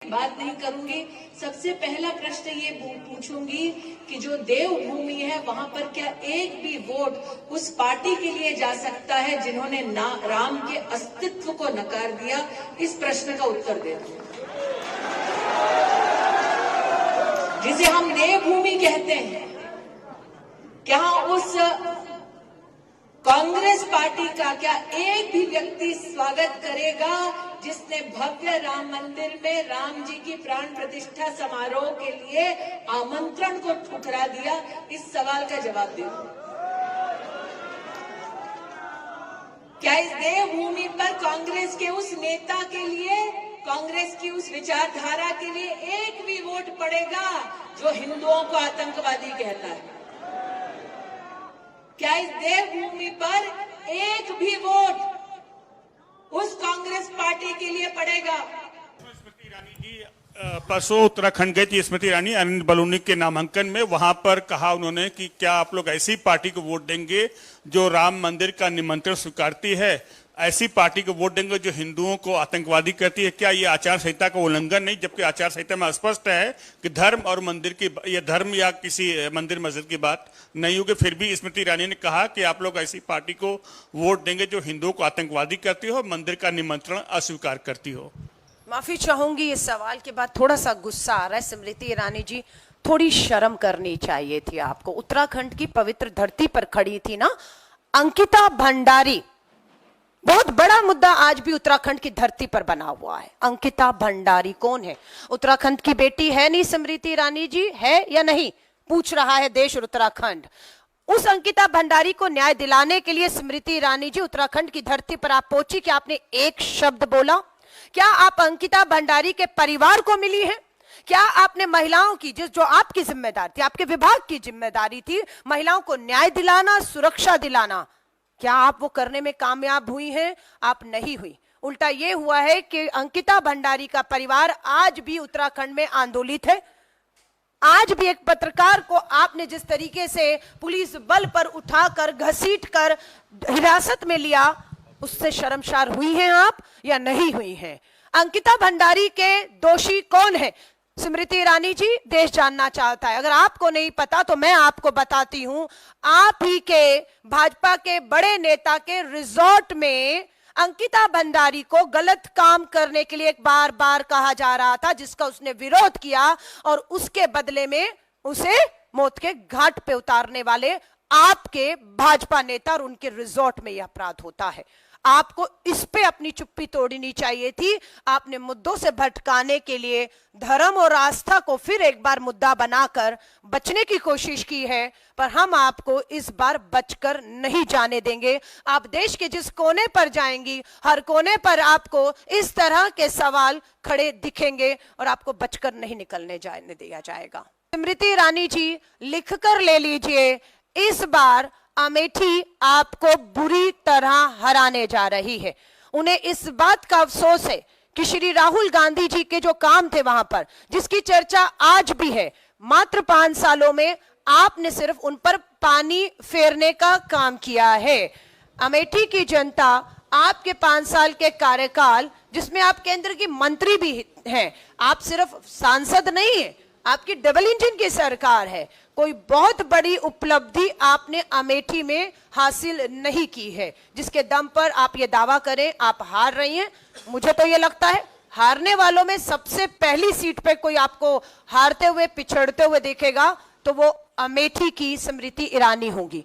बात नहीं करूंगी। सबसे पहला प्रश्न ये पूछूंगी कि जो देवभूमि है वहां पर क्या एक भी वोट उस पार्टी के लिए जा सकता है जिन्होंने राम के अस्तित्व को नकार दिया? इस प्रश्न का उत्तर दे दो। जिसे हम देवभूमि कहते हैं, क्या उस कांग्रेस पार्टी का क्या एक भी व्यक्ति स्वागत करेगा जिसने भव्य राम मंदिर में राम जी की प्राण प्रतिष्ठा समारोह के लिए आमंत्रण को ठुकरा दिया? इस सवाल का जवाब दे दो। क्या इस देवभूमि पर कांग्रेस के उस नेता के लिए, कांग्रेस की उस विचारधारा के लिए एक भी वोट पड़ेगा जो हिंदुओं को आतंकवादी कहता है? क्या इस देवभूमि पर एक भी वोट उस कांग्रेस पार्टी के लिए पड़ेगा? स्मृति ईरानी जी परसों उत्तराखंड गई थी। स्मृति ईरानी अरविंद बलूनी के नामांकन में, वहां पर कहा उन्होंने कि क्या आप लोग ऐसी पार्टी को वोट देंगे जो राम मंदिर का निमंत्रण स्वीकारती है, ऐसी पार्टी को वोट देंगे जो हिंदुओं को आतंकवादी कहती है? क्या ये आचार संहिता का उल्लंघन नहीं? जबकि आचार संहिता में स्पष्ट है कि धर्म और मंदिर की, ये धर्म या किसी मंदिर मस्जिद की बात नहीं होगी। फिर भी स्मृति ईरानी ने कहा कि आप लोग ऐसी पार्टी को वोट देंगे जो हिंदुओं को आतंकवादी करती हो, मंदिर का निमंत्रण अस्वीकार करती हो। माफी चाहूंगी, इस सवाल के बाद थोड़ा सा गुस्सा आ रहा है। स्मृति ईरानी जी, थोड़ी शर्म करनी चाहिए थी आपको। उत्तराखंड की पवित्र धरती पर खड़ी थी ना अंकिता भंडारी। बहुत बड़ा मुद्दा आज भी उत्तराखंड की धरती पर बना हुआ है। अंकिता भंडारी कौन है? उत्तराखंड की बेटी है नहीं स्मृति ईरानी जी? है या नहीं, पूछ रहा है देश और उत्तराखंड। उस अंकिता भंडारी को न्याय दिलाने के लिए स्मृति ईरानी जी उत्तराखंड की धरती पर आप पहुंची। क्या आपने एक शब्द बोला? क्या आप अंकिता भंडारी के परिवार को मिली हैं? क्या आपने महिलाओं की, जो आपकी जिम्मेदारी थी, आपके विभाग की जिम्मेदारी थी, महिलाओं को न्याय दिलाना, सुरक्षा दिलाना, क्या आप वो करने में कामयाब हुई हैं? आप नहीं हुई। उल्टा ये हुआ है कि अंकिता भंडारी का परिवार आज भी उत्तराखंड में आंदोलित है। आज भी एक पत्रकार को आपने जिस तरीके से पुलिस बल पर उठाकर घसीटकर हिरासत में लिया, उससे शर्मसार हुई हैं आप या नहीं हुई हैं? अंकिता भंडारी के दोषी कौन है? स्मृति ईरानी जी, देश जानना चाहता है। अगर आपको नहीं पता तो मैं आपको बताती हूं। आप ही के भाजपा के बड़े नेता के रिजॉर्ट में अंकिता भंडारी को गलत काम करने के लिए बार बार कहा जा रहा था, जिसका उसने विरोध किया, और उसके बदले में उसे मौत के घाट पे उतारने वाले आपके भाजपा नेता और उनके रिजॉर्ट में यह अपराध होता है। आपको इस पे अपनी चुप्पी तोड़नी चाहिए थी। आपने मुद्दों से भटकाने के लिए धर्म और आस्था को फिर एक बार मुद्दा बनाकर बचने की कोशिश की है, पर हम आपको इस बार बचकर नहीं जाने देंगे। आप देश के जिस कोने पर जाएंगी, हर कोने पर आपको इस तरह के सवाल खड़े दिखेंगे और आपको बचकर नहीं निकलने जाने दिया जाएगा। स्मृति ईरानी जी, लिखकर ले लीजिए, इस बार अमेठी आपको बुरी तरह हराने जा रही है। उन्हें इस बात का अफसोस है कि श्री राहुल गांधी जी के जो काम थे वहां पर, जिसकी चर्चा आज भी है, मात्र 5 सालों में आपने सिर्फ उन पर पानी फेरने का काम किया है। अमेठी की जनता आपके 5 साल के कार्यकाल, जिसमें आप केंद्र की मंत्री भी हैं, आप सिर्फ सांसद नहीं है, आपकी डबल इंजन की सरकार है, कोई बहुत बड़ी उपलब्धि आपने अमेठी में हासिल नहीं की है, जिसके दम पर आप ये दावा करें आप हार रही हैं। मुझे तो ये लगता है हारने वालों में सबसे पहली सीट पे कोई आपको हारते हुए, पिछड़ते हुए देखेगा तो वो अमेठी की स्मृति ईरानी होंगी।